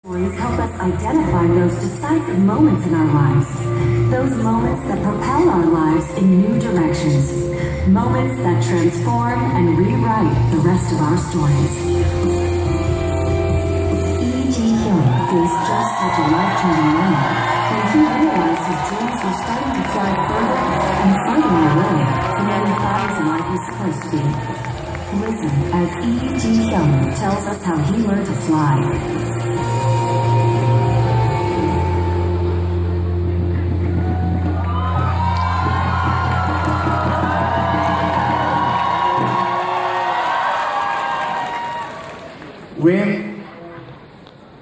Stories help us identify those decisive moments in our lives, those moments that propel our lives in new directions, moments that transform and rewrite the rest of our stories. Hyun faced just such a life-changing moment when he realized his dreams were starting to fly further and further away from where he thought his life was supposed to be. Listen as Hyun tells us how he learned to fly.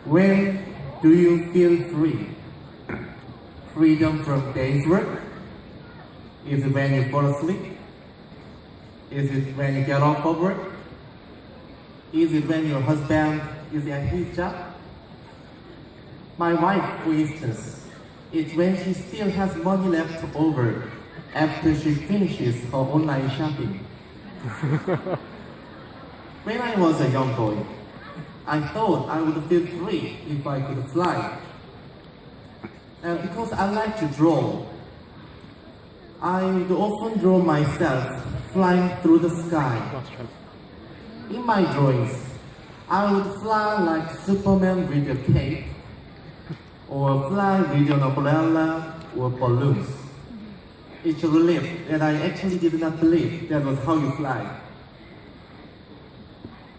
When do you feel free? Freedom from day's work? Is it when you fall asleep? Is it when you get off of work? Is it when your husband is at his job? My wife, for instance, it's when she still has money left over after she finishes her online shopping. When I was a young boy, I thought I would feel free if I could fly. And because I like to draw, I would often draw myself flying through the sky. In my drawings, I would fly like Superman with a cape, or fly with an umbrella or balloons. It's a relief that I actually did not believe that was how you fly.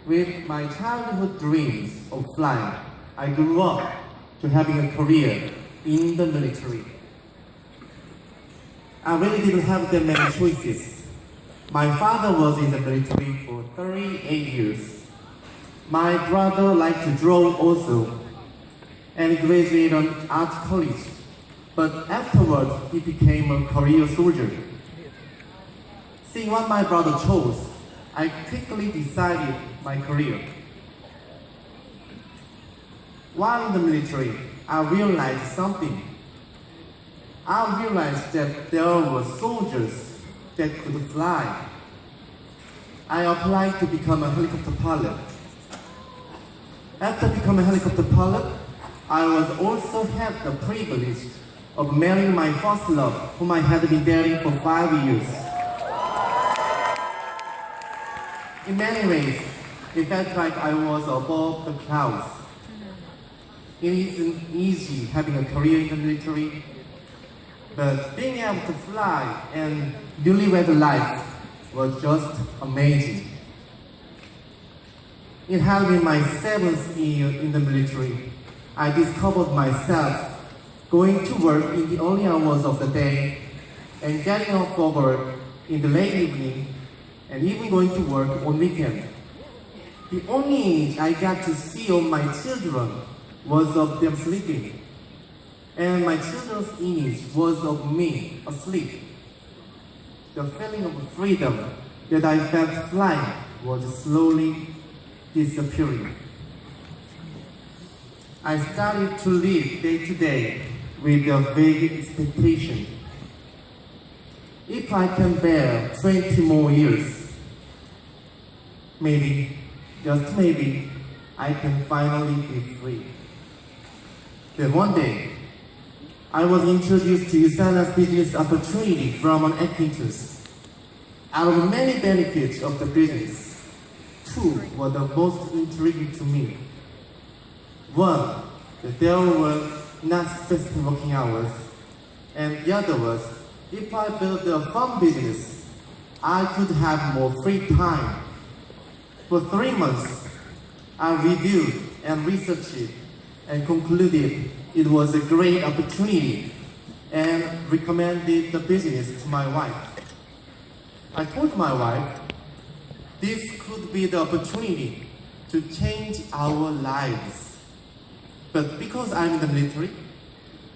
With my childhood dreams of flying, I grew up to having a career in the military. I really didn't have that many choices. My father was in the military for 38 years. My brother liked to draw also, and he graduated on art college. But afterward, he became a career soldier. Seeing what my brother chose, I quickly decided my career. While in the military, I realized something. I realized that there were soldiers that could fly. I applied to become a helicopter pilot. After becoming a helicopter pilot, I was also had the privilege of marrying my first love, whom I had been dating for 5 years. In many ways, it felt like I was above the clouds. It isn't easy having a career in the military, but being able to fly and newlywed life was just amazing. It had been my 7th year in the military. I discovered myself going to work in the early hours of the day and getting off for work in the late evening and even going to work on weekends. The only age I got to see of my children was of them sleeping. And my children's image was of me asleep. The feeling of freedom that I felt flying was slowly disappearing. I started to live day to day with a vague expectation. If I can bear 20 more years, maybe, just maybe, I can finally be free. Then one day, I was introduced to Usana's business opportunity from an acquaintance. Out of many benefits of the business, 2 were the most intriguing to me. One, that there were not specific working hours, and the other was, if I built a farm business, I could have more free time. For 3 months, I reviewed and researched it and concluded it was a great opportunity and recommended the business to my wife. I told my wife, this could be the opportunity to change our lives. But because I'm in the military,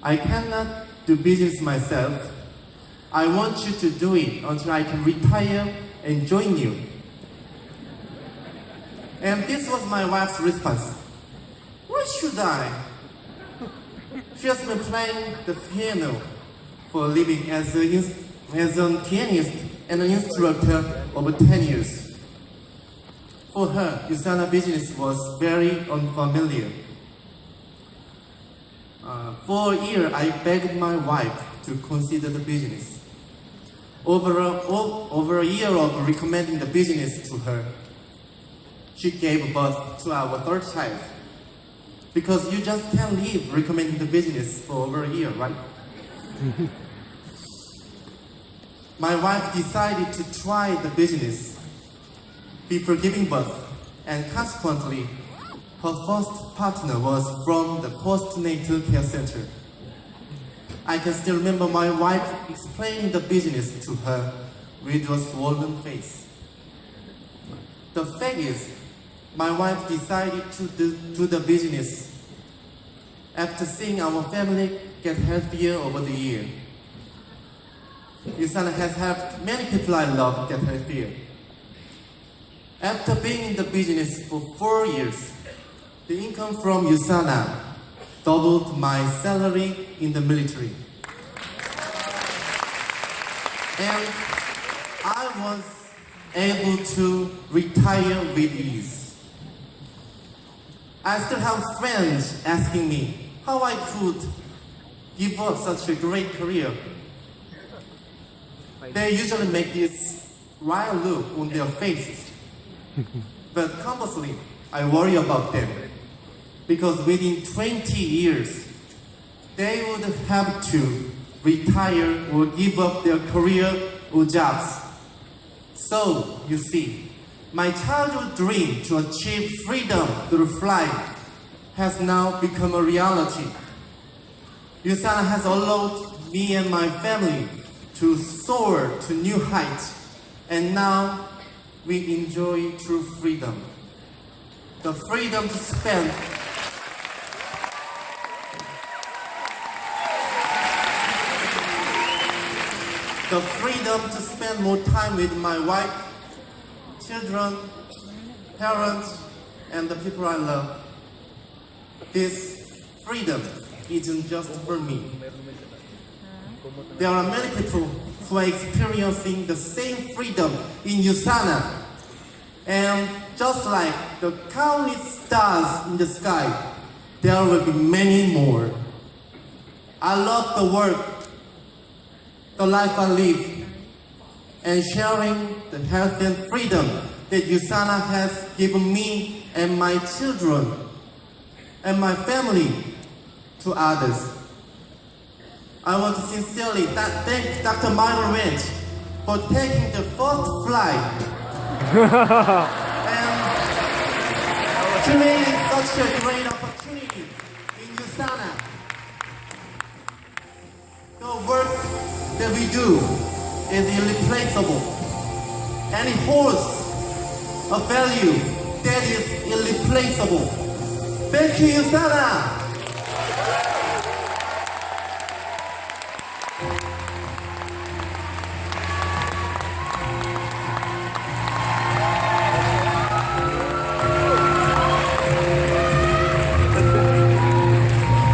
I cannot do business myself. I want you to do it until I can retire and join you. And this was my wife's response. Why should I? She has been playing the piano for a living as a pianist and an instructor over 10 years. For her, Usana business was very unfamiliar. For a year, I begged my wife to consider the business. Over a year of recommending the business to her, she gave birth to our third child. Because you just can't leave recommending the business for over a year, right? My wife decided to try the business before giving birth, and consequently, her first partner was from the postnatal care center. I can still remember my wife explaining the business to her with a swollen face. The fact is, my wife decided to do the business after seeing our family get healthier over the year. Yusana has helped many people I love get healthier. After being in the business for 4 years, the income from Yusana doubled my salary in the military. And I was able to retire with ease. I still have friends asking me how I could give up such a great career. They usually make this wry look on their faces. But conversely, I worry about them. Because within 20 years, they would have to retire or give up their career or jobs. So, you see, my childhood dream to achieve freedom through flight has now become a reality. Yusana has allowed me and my family to soar to new heights, and now we enjoy true freedom. The freedom to spend more time with my wife, children, parents, and the people I love. This freedom isn't just for me. There are many people who are experiencing the same freedom in Yusana. And just like the countless stars in the sky, there will be many more. I love the work, the life I live, and sharing the health and freedom that Yusana has given me and my children and my family to others. I want to sincerely thank Dr. Myron Ranch for taking the first flight and creating such a great opportunity in Yusana. The work that we do is irreplaceable, and it holds a value that is irreplaceable. Thank you, Yusana!